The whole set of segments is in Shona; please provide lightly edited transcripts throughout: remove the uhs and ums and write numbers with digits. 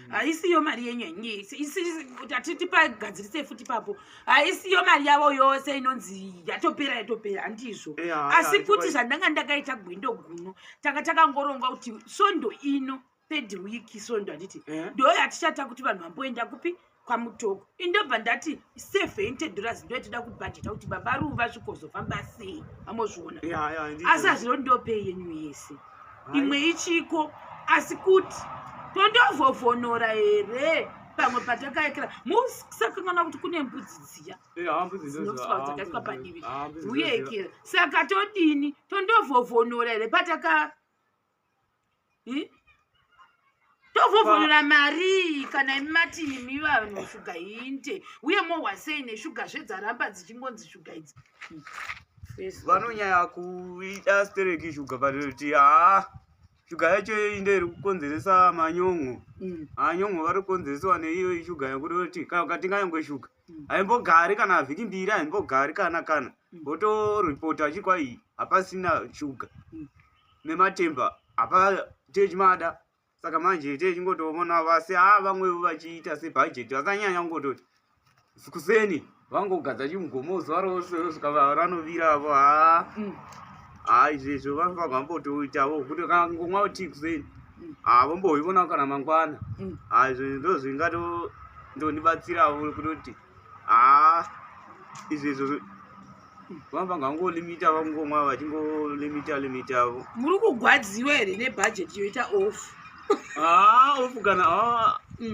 haisiyo mari yenyenye kuti atiti pagadzirise futi papo haisiyo mari yavo yose inonzi yatopera handizvo asi kuti zvandanga ndakaita gwindo guno tanga takangoronga kuti svondo ino third week svondo handiti ndo yatichata kuti vanhu vamboenda kupi kwamutoko indobva ndati $70 ndo yatida kubhajeta kuti BabaRuva zvikozofamba sei vamozviona asi hazvino ndopei yenyu yese imwe ichiko asi kuti tondovhovhonora here pamwe patakaekera musakangana kuti kune mbudzi dziya dzinokuswa dzakaiswa padivi uyeekera saka todini tondovhovhonora here pataka tovhovhonora mari kana imatini mivanhu shuga inte uye mohwasei neshuga zvedzaramba dzichingonzi shuga idzi vanonyanya kuita stereki shuga patoti shuga yacho inde iri kukonzeresa manyongo anyongo vari kukonzereswa neiyo shuga yakuroti kana ukatinganyangwe shuga haimbogari kana vhiki mbiri haimbogari kana votoripota achikwa iyi hapasina shuga nematemba hapa techimada saka manje techingotoona vasi vamwe vachiita sebhajeti vakanyanya kungototi kuseni vangogadza chimugomozo varosvika ranovira avo izvezvo vanofanirwa vambotoitavo kuti kangomwa ti kuseni vomboivona kana mangwana izvo ndo zvingatondonibatsiravo kutoti izvezvo vanofanirwa vangolimita vangomwa vachingolimitavo muri kugwadziwa here nebhajeti yoita off ofu kana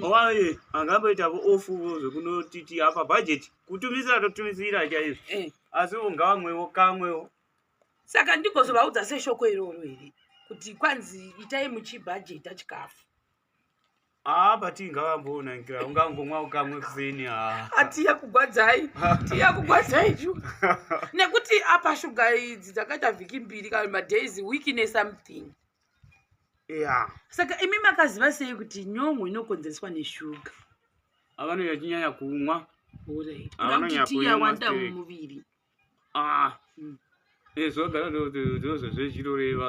waye angamboitavo ofu zvekunotiti apa bhajeti kutumisira totumisira chaizvo asi ngavamwewo kamwewo saka ndigozovaudza seshoko iroro here kuti kwanzi itai muchibhajeta chikafu bati ngavambonangira ungangomwa ukamwe kuseni atiya kugwadzai chu nekuti apa shuga idzi dzakaita vhiki mbiri kana madays week nesomething saka imi makaziva sei kuti nyongo inokonzereswa neshuga avanoya chinyanya kumwa kuti wanda mumuviri zvogara zvezviroreva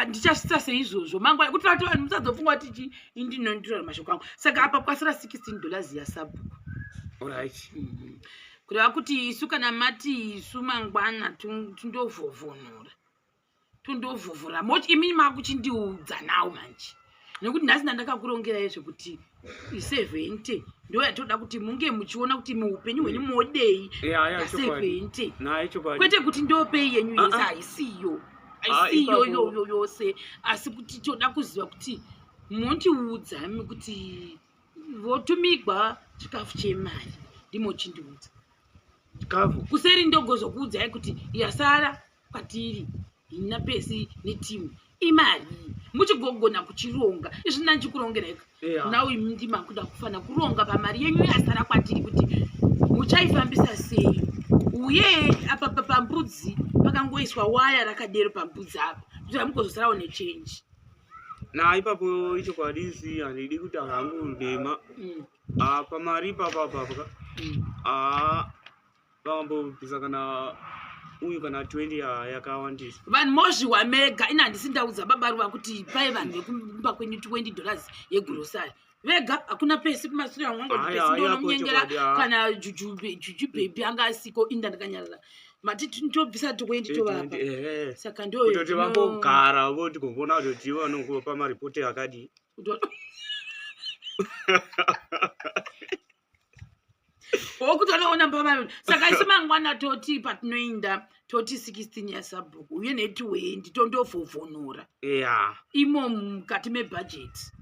ndichasvitsa seizvozvo mangwana kuti vati vanhu musadzopfungwa tichi indinondirora mashoko angu saka apa kwasira $16 yasabhuku kureva kuti isu kana mati isu mangwana tondovhovhora moti imini makuchindiudza nawo manje nekuti nhasi ndandakakurongerai zvekuti 70 ndo yatoda kuti munge muchiona kuti muupenyu hwenyu modei 70 kwete kuti ndopei yenyu yese haisiyo iyoyo yose asi kuti toda kuziva kuti montiudza kuti votumigwa chikafu chemari ndimochindiudza kuseri ndogozokuudzai kuti yasara kwatiri ina pesi netimu imari muchigogona kuchironga izvi ndanchikurongereka nawo imi ndimakuda kufana kuronga pamari yenyu yasara kwatiri kuti muchaifambisa sei uye apa pambudzi pakangoiswa waya rakadero pambudzi apa kuti hamugozosarawo nechange ipapo ichokwadisi handidi kuti hangundema pamari papapapaka vambobvisa kana uyu kana 20 yakawandisa vanhu mozviwa mega ina handisi ndaudza BabaRuva kuti pai vanhu vekumba kwenyu $20 yegrosari vega hakuna pesi kumasura wangonomunyengera kana juju baby anga asiko inda ndakanyarara mati ndobvisa tokwendi tovapa saka ndokutoti vambogara voti kumbona kuti vanongopa maripoti akadi okutonoona mpamano saka isi mangwana toti patinoinda toti 16 yasabhuku uye ne20 tondovhovhonora imo mukati mebhajeti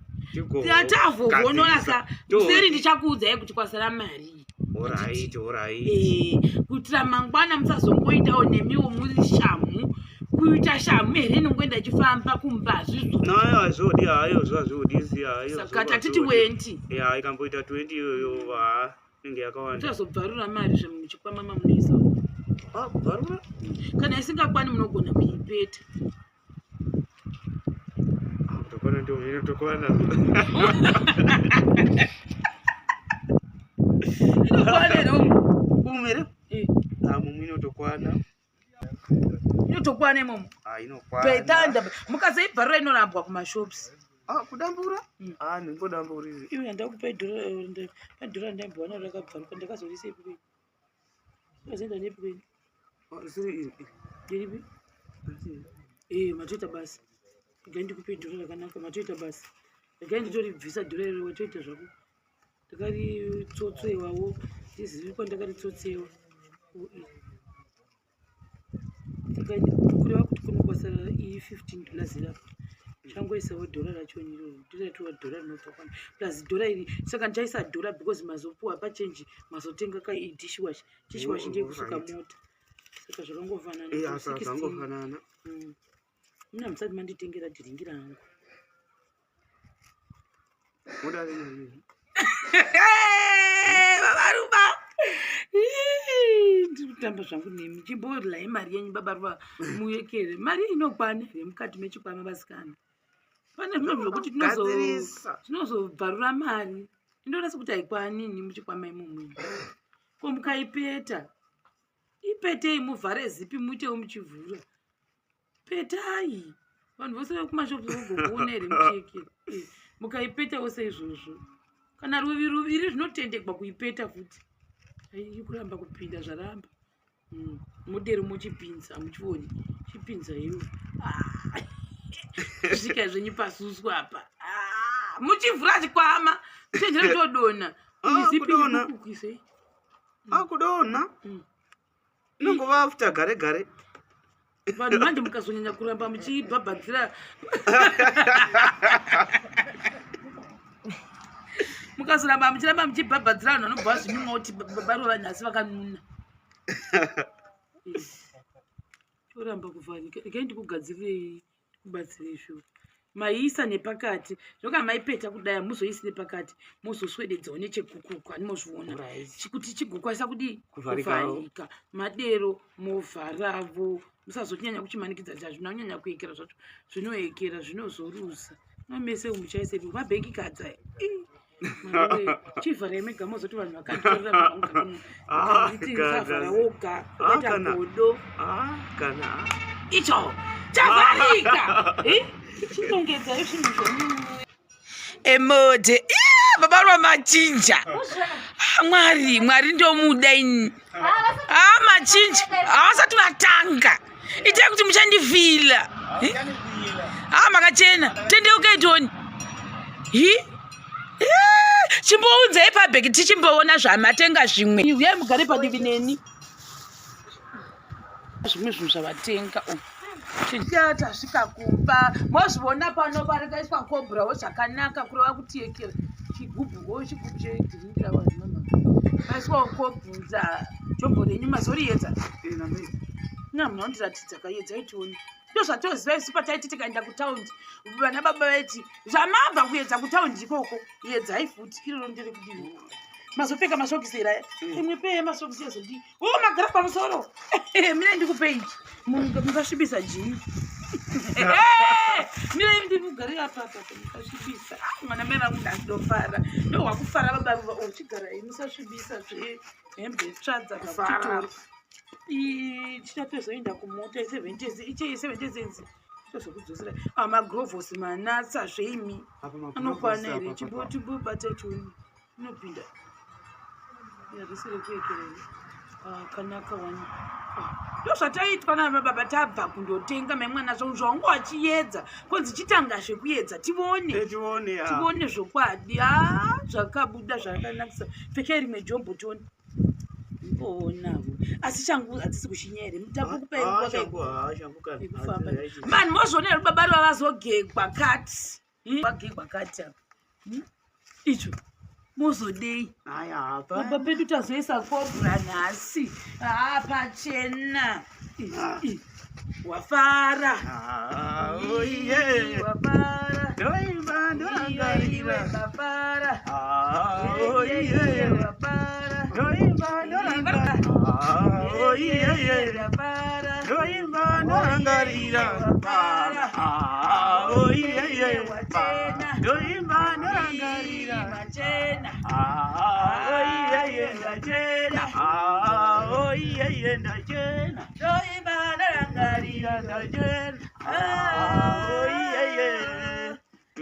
tatavhovhonora sa seri ndichakuudzai kuti kwasara mari kuitira mangwana musazongoitawo nemiwo muri shamu kuita shamu here inongoenda ichifamba kumbazvisaka tatiti 20 ikamboita 20 iyoyo inge yakawanda tazobvarura mari zvemuchikwama mamunoisa bvarura kana isingakwani munogona kuipeta tokwana ndomino tokwana inokwanero umere mumino tokwana inotokwana imomo inokwana petanda mukazoibvarura inorambwa kumashops kudambura ndingodamburize iwe ndakupa dhora ndambona rakabvaruka ndakazorise epikweni azenda nepikweni ndiripi matoita basi igai ndikupe dhora rakanaka matoita basi igai nditoribvisa dhora iro watoita zvako ndakaritsotsewawo ndizivi kwandakaritsosewa kureva kuti kunokwasara $15 apa changoisawo dhora rachoni iroro ndiratiwa dhora rinobva kwano plus dhora iri saka ndichaisa dhora because mazopuwa pachenji mazotenga kaidishwash dishwash ndeyekusuka mota saka zvakangofanana muna musati manditengera dhiringi rangu BabaRuva ndiri kutamba zvangu nemi chimborai mari yenyu BabaRuva muyekere mari inokwana remukati mechikwama vasikana pane zvimwe zvokuti tinozobvarura mari indonasa kuti haikwanini muchikwama imomwe ko mukaipeta ipetei muvhare zipi muitewo muchivhura petai vanhu vose vekumashopu vogokuona here muchekera mukaipetawo seizvozvo kana ruviri zvinotendekwa kuipeta futi kuramba kupinda zvaramba modero muchipinza muchioni chipinza iwo svika zvenyu pasusu apa muchivhura chikwama muchenjera todona izipikuise kudona inongova after gare gare vanhu manje mukazonyanya kuramba muchibhabhadzira mukazoramba muchiramba muchibhabhadzira vanhu vanobva zvinunga kuti BabaRuva nhasi vakanuna toramba kuvharika ikai ndikugadzirirei kubatsirei shuwa maiisa nepakati zvoka maipeta kudai muzoisi nepakati muzoswededzawo nechegukukwa nimozviona kuti chigukwaisa kudii kuvharika madero movharavo musazonyanya kuchimanikidza chazvina kunyanya kuekera zvacho zvinoekera zvinozorusa nomese umuchaisei mabheki kadza chivhara mega mozoti vanhu vakanditorera woga ata godo icho chavharika chinongedzayo zvinhu zvenyu emode BabaRuva machinja mwari ndomuda ini machinja havasati vatanga itai kuti muchandifila makachena tendeukaitoni chimbounzai pabheki tichimboona zvamatenga zvimwe uyai mugare padivi neni zvimwe zvinhu zvavatenga tasvika kumba mozviona pano parikaiswa kobhurawo zvakanaka kureva kutiekera chigubhuwo chigubhu chedhiringira vaiswawo kobhudza jombo renyu mazoriedza namunondiratidza kaedza itioni ndo zvatoziva isu pataiti tikaenda kutaundi vana baba vaiti zvamabva kuedza kutaundi ikoko edzai futi iroro ndiri kudii mazopfeka masokisi era imwe peye masokisi ezodii magara pamusoro mine ndikupei mukasvibisa jini mine ndiri kugarira papa mukasvibisa mwana mai vangu ndandofara ndo wakufara BabaRuva uchigara musasvibisa zvehembe tsvadza kakuchitori chitatozoenda kumota i7 tozokudzosera magrovhosi manatsa zveimi anokwana here chimbotibata choni inopinda yarisire kuekerei kanaka wani ndo zvataitwa namababa tabva kundotenga maimwana zvaungo achiedza konzi chitanga zvekuedza tivone zvokwadi zvakabuda zvakanakisa pfekei rimwe jombo toni onavo asi changu hadzisi kushinya here mutakukupaikufamba vanhu mozviona here BabaRuva vazogegwa kati vagegwa kati apa icho mozodei apa pedu tazoisa kobhura nhasi pachena wafara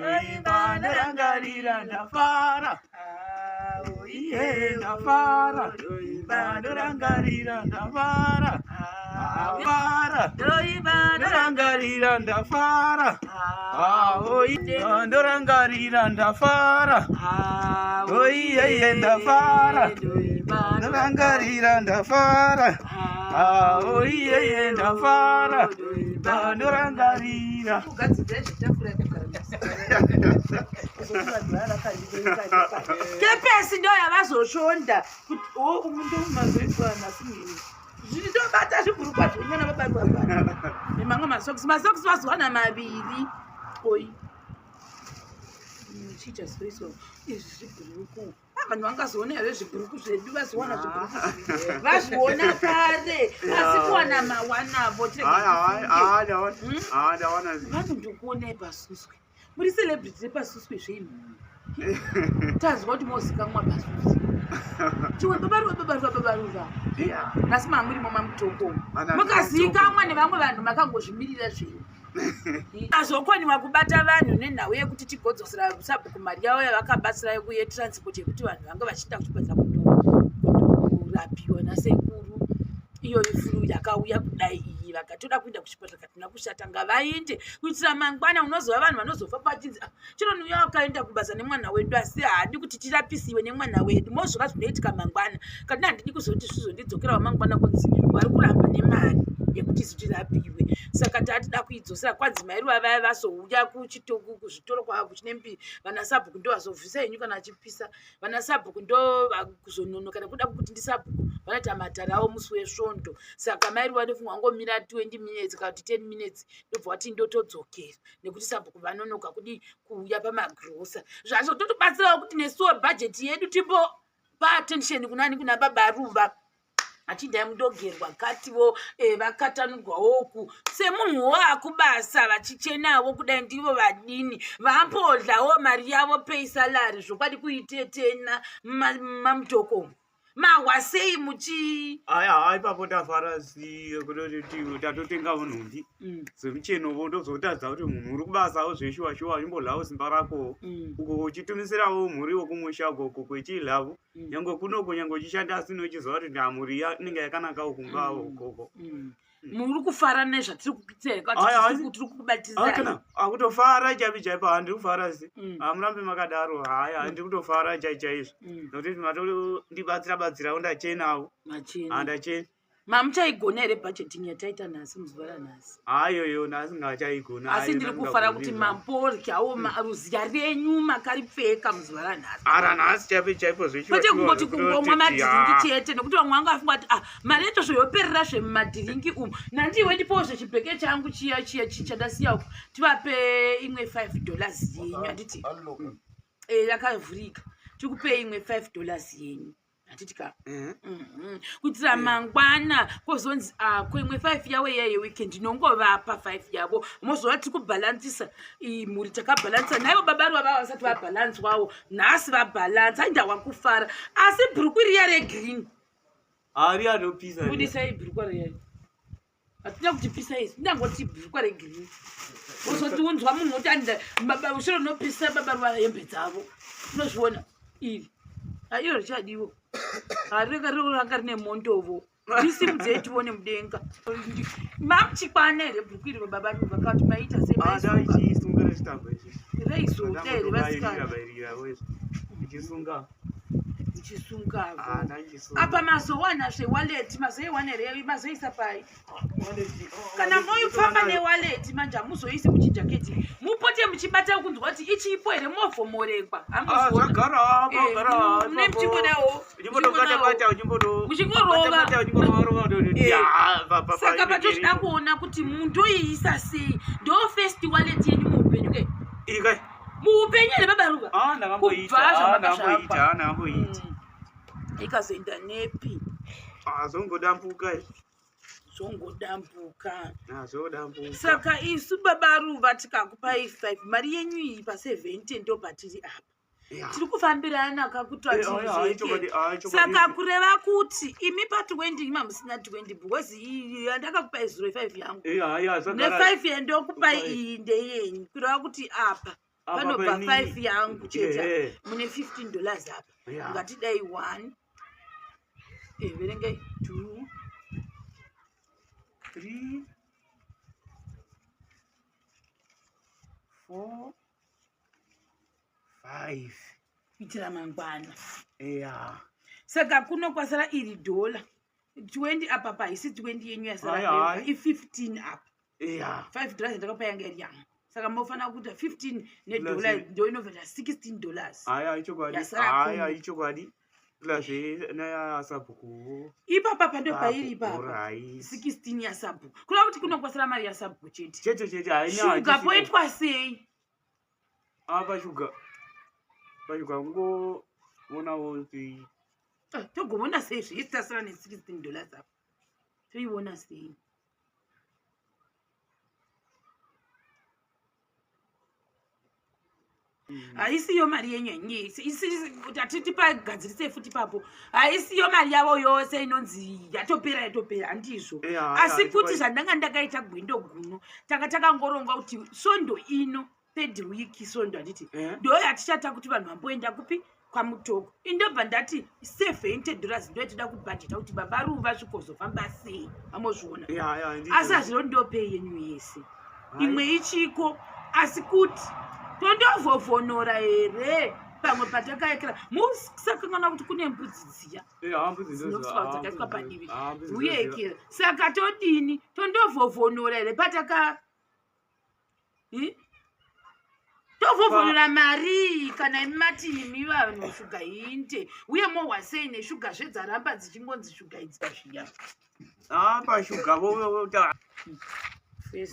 ndoimba ndorangarira ndafara ndafara ndoimba ndorangarira ndafara ndorangarira ndafara ndorangarira ndafara oiyeye ndafara ndorangarira ndafara oiyeye ndafara ndorangarira kepesi ndo yavazoshonda kuti umuntu umazoitwana simini zvinitobata zvibhurukwa zvenyana vabarwabana nemamwe masokisi vazowana maviri oi chicha soiso izvi zvibhuruku vanhu vangazoona here zvibhuruku zvedu vazowana zvibhuruku vazviona kare asi kuwana mawanavo vanondokuonai pasuswe muri celebrity repasuswe zvenhu tazwa kuti mozikamwa pasuswe chiwe babaruva nasi mamurimo mamutoko mukazikamwa nevamwe vanhu makangozvimirira zvenyu azokoniwa kubata vanhu nenhau yekuti tigodzosera sabhuku mari yavo yavakabatsira yetransport yekuti vanhu vanga vachiita kuchipatara kundorapiwa nasekuru iyo ifuru yakauya kudai iyi vakatoda kuenda kuchipatara katina kushata ngavainde kuitira mangwana unozova vanhu vanozofa pachinzi chinoniuya wakaenda kubasa nemwana wedu asi haadi kuti tirapisiwe nemwana wedu mozvova zvinoitika mangwana katina handidi kuzoti zvizondidzokerawo mangwana kunzi vari kuramba nemari yekuti zitirapiwe saka tatida kuidzosera kwanzi mairuva vaya vasouya kuchitoku kuzvitoro kwavo kuchinembi vanasabhuku ndo vazobvisa henyu kana achipisa vanasabhuku ndo kuzononoka nekuda kuti ndisabhuku vanata matara avo musi wesvondo saka mairuva ndofunga ngomira 20 minutes kana kuti 10 minutes ndobva wati ndotodzokera nekuti sabhuku vanonoka kudi kuuya pamagrosa zvacho totobatsirawo kuti nesuwo bhajeti yedu timbopa attention kunani kuna BabaRuva achindai mundogerwa kativo vakatanurwawoku semunhuwo akubasa vachichenawo kudai ndivo vadini vambodlawo mari yavo pei salari zvokwadi kuitetena mamutoko mahwasei muchi aya ipapo tafarasi kutoti tatotengawo nhumbi dzemuchenovo ndozotadza kuti munhu uri kubasawo zveshuwa imbodlawo simba rako uko uchitumisirawo mhuriwo kumushago uko kwechilavo nyange kunoko nyange uchishanda asino uchiziva kuti mhuri inenge yakanakawo kungawo ukoko muri kufara nezvatiri kukuitira tiri kukubatizai akutofara chaipo handiri kufara si hamurambe makadaro haya handiri kutofara chaizvo nokuti ndibatsirawo ndachenawo handachena mamuchaigona here bhajeting yataita nhasi muzuva ranhasi hayoyo nhasi ngachaigona asi ndiri kufara kuti mamboryawo ruziya renyu makaripfeka muzuva ranhasi ara nhasi chaipo kwete kungoti kungomwa madhiringi chete nekuti vamwe vanga vafunga kuti mari yacho zvoyoperera zvemumadhiringi umu nandiwe ndipowo zvechibheke changu chiya chadasiya tivape imwe $5 yenyu handiti yakavhurika tikupe imwe $5 yenyu hatitika kuitira mangwana kozonzi imwe 5 yavo iyaye weekend inongovapa 5 yavo mozova tiri kubhalansisa mhuri takabhalansisa naivo BabaRuva vava vasati vabhalanswawo nhasi vabhalansa aindawa kufara asi bhuruku riya reGreen ari anopisa budisai bhurukwa riyai hatina kuti pisa isi ndangoti bhurukwa reGreen ozotiunzwa munhu kuti ushiro nopisa BabaRuva hembe dzavo unozviona iri aiyo richadiwo haranga rine mondovo ndisimudzei tione mudenga mamuchikwana here bhuruku iri BabaRuva kati maita reizoda here vasikana uchisungavo apa mazowana zvewaleti mazoiwana here mazoisa pai kana moifamba newaleti manje hamuzoisi muchijaketi mupote muchibata kunzwa kuti ichipo here movhomorekwa hamune muchimbonawo saka patozvida kuona kuti mundoiisa sei ndo first waleti yenyu muupenyu ke muupenyu here BabaRuva kubva zvamakazvapa ikazoenda nepi zongodambuka saka isu BabaRuva tikakupai 5 mari yenyu iyi pa70 ndo patiri apa tiri kufambirana kakutwatizveke saka kureva kuti imi pa20 ima musina 20 because handakakupai 05 yangu ne5 yendokupai iyi ndeyenyu kureva kuti apa panobva 5 yangu chete mune $15 apa ngatidai 1 verenge 2 3 4 5 kuitira mangwana. Saka kunokwasara iri $20 apa paisi 20 yenyu yasara i15 apa. $5 ndakapa yanga iri yangu. Saka mofana kuita 15 $1 ndo inovhera $16. Ichokwadi. Plus na sabhuku. Ipapa pando pairi ipapa. 16 ya sabhuku. Kuna kuti kunokwasara mari ya sabhuku chete. Chete Sugar poitwa sei? Sugar ngo wona woti. Togomona sei zvitasara ne $16 apa. Toiona sei? Haisiyo mari yenyu atiti pagadzirise futi papo haisiyo mari yavo yose inonzi yatopera handizvo asi kuti zvandanga ndakaita gwindo guno tanga takangoronga kuti sondo ino third week sondo handiti ndo yatichata kuti vanhu vamboenda kupi kwamutoko indobva ndati $70 ndo yatida kubhadheta kuti BabaRuva zvikozofamba sei vamozviona asi hazvino ndopei yenyu yese imwe ichiko asi kuti tondovhovhonora here pamwe patakaekera musakangana kuti kune mbudzi dziya dzakaiswa padivi uyekera saka todini tondovhovhonora here pataka tovhovhonora mari kana imati imi vanhu shuga inte uye mohwasei neshuga zvedzaramba dzichingonzi shuga idzia zviya pashuga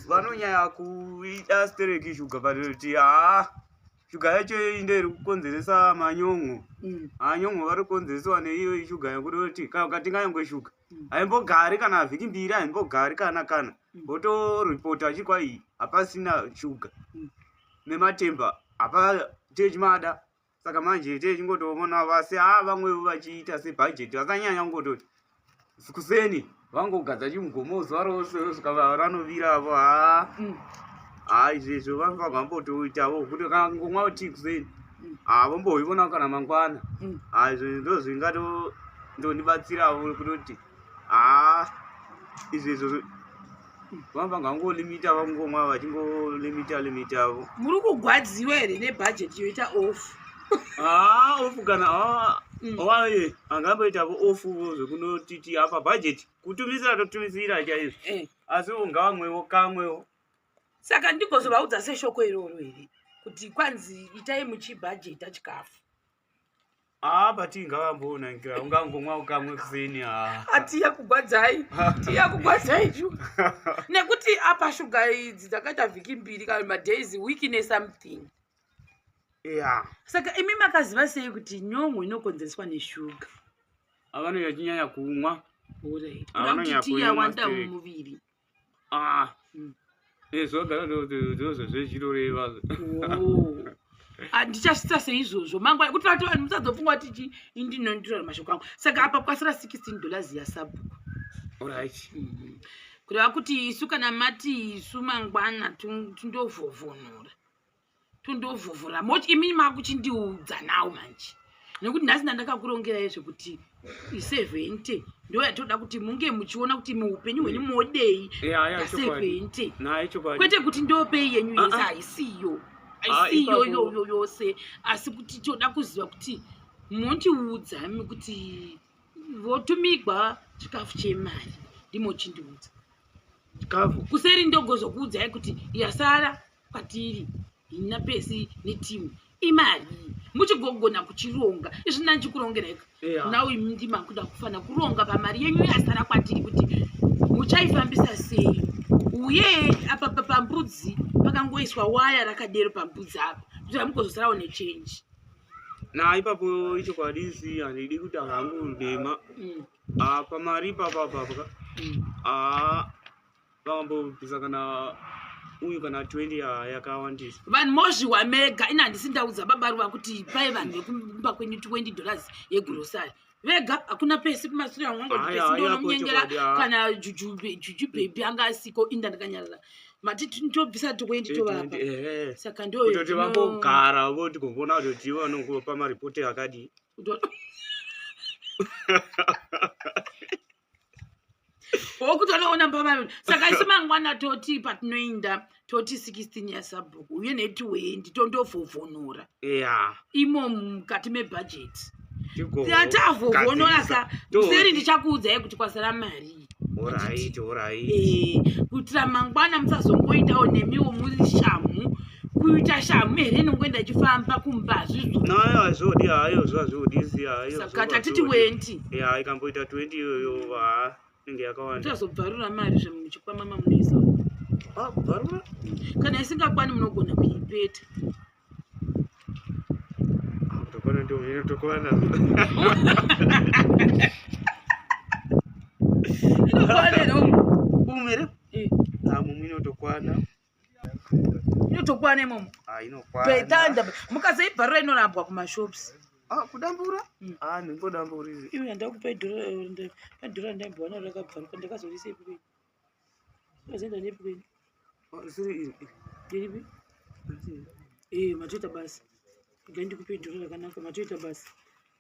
vanonyanya kuita stereki shuga patoti shuga yacho inde iri kukonzeresa manyongo nyongo vari kukonzereswa neiyo shuga yekutoti kati ngayangwe shuga haimbogari kana vhiki 2 haimbogari kana votoripota achikwa iyi hapasina shuga nematemba hapa techimada saka manje techingotoona vasi vamwevo vachiita sebhajeti vasanyanya kungototi kuseni vangogadza chimugomozo varosvika ranovira avo izvezvo vanofanirwa vambotoitavo kuti kangomwa kuti kuseni vomboivona kana mangwana izvo ndo zvingatondonibatsiravo kutoti izvezvo vanofanirwa ngolimita vangomwa vachingolimitavo. Muri kugwadziwa here nebhajeti yoita off? Off kana waye angamboitavo off zvekunotiti apa bhajeti kutumisira totumisira chaizvo asi ngavamwewo kamwewo. Saka ndikozovaudza seshoko iroro here kuti kwanzi itai muchibhajeta chikafu. Bati ngavambona ngira ungangomwa kamwe kuseni atiya kugwadzai chu nekuti apa shuga idzi dzakaita vhiki 2 kana madays week ne something. Saka imi makaziva sei kuti nyongo inokonzereswa neshuga? Avano yachinyanya kumwa. Avano tiya wanda mumuviri. Zvogara ndozvo zvezviroreva. Ndichasita seizvozvo mangwana kuti vati vanhu musadzofunga kuti indinonditora mashoko angu. Saka apa kwasara $16 yasabhuku. Alright. Kureva kuti isu kana mati isu mangwana tundovhovhora mochi imi makuchindiudza nawo manje nekuti nhasi ndakakurongera izvo kuti i70 ndo yatoda kuti munge muchiona kuti muupenyu hwenyu modei ya70 kwete kuti ndopei yenyu yese haisiyo yose asi kuti toda kuziva kuti montiudza kuti votumigwa chikafu chemari ndimochindiudza chikafu kuseri ndogozokuudzai kuti yasara kwatiri ina pesi netimu imari muchigogona kuchironga izvi nandichikurongereka nawe ndima kuda kufana kuronga pamari yenyu yasara kwatiri kuti muchaifambisa sei uye apa pambudzi pakangoiswa waya rakadero pambudzi apa kuti hamugozosarawo nechange ipapo ichokwadi handidi kuti hangu ndema pamari papapapaka vambobvisa kana uyu kana 20 yakawandisa vanhu mozviwa mega ina handisindaudza BabaRuva kuti pai vanhu vekumba kwenyu $20 yegrosari vega hakuna pesi kumasura mwangu pesi ndonomunyengera kana juju baby anga asiko inda ndakanyarara matiti ndobvisa twendi tovapa saka ndo kuti vambogara voti kuona kuti vanongopa maripoti akadi okuti vanoona mbava saka isu mangwana toti patinoinda toti 16 yasabhuku uye netwendi tondovhovhonora imo mukati mebhajeti tatavhovhonora ka seri ndichakuudzai kuti kwasara mari kuitira mangwana musazongoitawo nemiwo muri shamu kuita shamu here inongoenda ichifamba kumbazvisaka tatiti 20 ikamboita 20 iyoyo inge yakawanda tazobvarura mari zvemuchikwama mamunoisa bvarura kana isingakwani munogona kuipeta tokwana ndio tokwana umere mumwe inotokwana imomo petanda mukazoibvarura inorambwa kumashops kudambura ningodamburizi iwe ndakupa dhora ndambowana rakabvaruka ndakazorisa ipikweni azenda nepikweni iripi matoita basi igai ndikupe dhora rakanaka matoita basi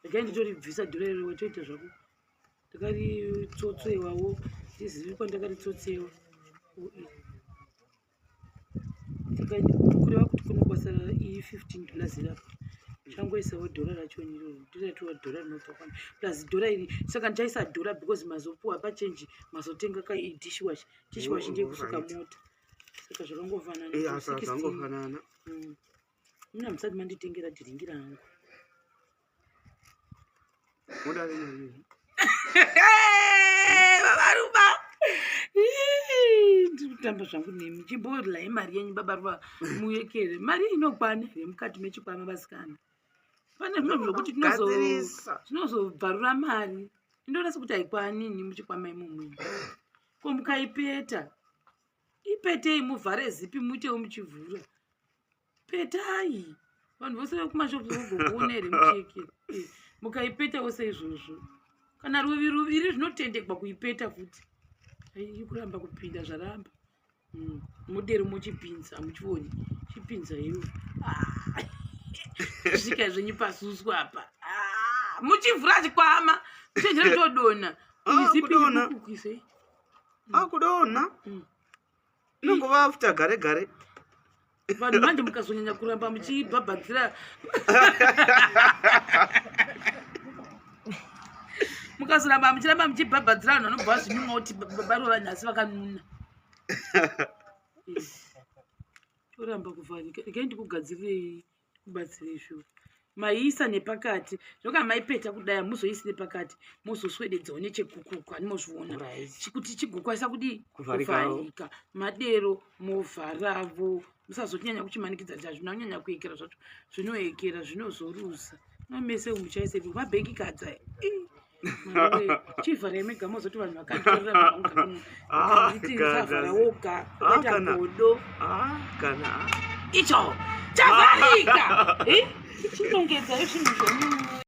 igai nditoribvisa dhora iro watoita zvako ndakaritsotsewawo ndizivi kwandakaritsosewa kureva kuti kunokwasara $15 rapo changoisawo dhora racho ndiratiwa dhora rinotokwana plus dhora iri saka ndichaisa dhora because mazopuwa pachenji mazotenga kaidishwashi dishwashi ndekusuka mota saka zvakangofanana muna musati manditengera dhiringi rangu BabaRuva ndiri kutamba zvangu nemi chimborlai mari yenyu BabaRuva muyekere mari inokwana remukati mechikwama vasikana pane zvimwe zvokuti tinozobvarura mari indoona sekuti haikwanini muchikwama imomwe ko mukaipeta ipetei muvhare zipi muitewo muchivhura petai vanhu vose vekumashopu vogokuona here muchekere mukaipeta wose izvozvo kana ruviri zvinotendekwa kuipeta futi kuramba kupinda zvaramba modero mochipinza hamuchioni chipinza iwo svika zvenyu pasusu apa muchivhura chikwama muchenjera todona izipikukise kudona inongova afuta gare gare vanhu manje mukazonyanya kuramba muchibhabhadzira mukazoramba muchiramba muchibhabhadzira vanhu vanobva zvinyuma kuti BabaRuva vanhasi vakanuna toramba kuvharika ikai ndikugadzirirei kubatsirei shuwa maiisa nepakati zvoka maipeta kudai hamuzoisi nepakati mozoswededzawo nechekukuku animozviona kuti chigokwanisa kudi kuvharika madero movharavo musazonyanya kuchimanikidza zvazvina kunyanya kuekera zvacho zvinoekera zvinozorusa mamese umuchaise mabheki kadza chivharai mega mozoti vanhu vakanditorera woga aita godo icho chavharika chinongedzayo zvinhu zvenyu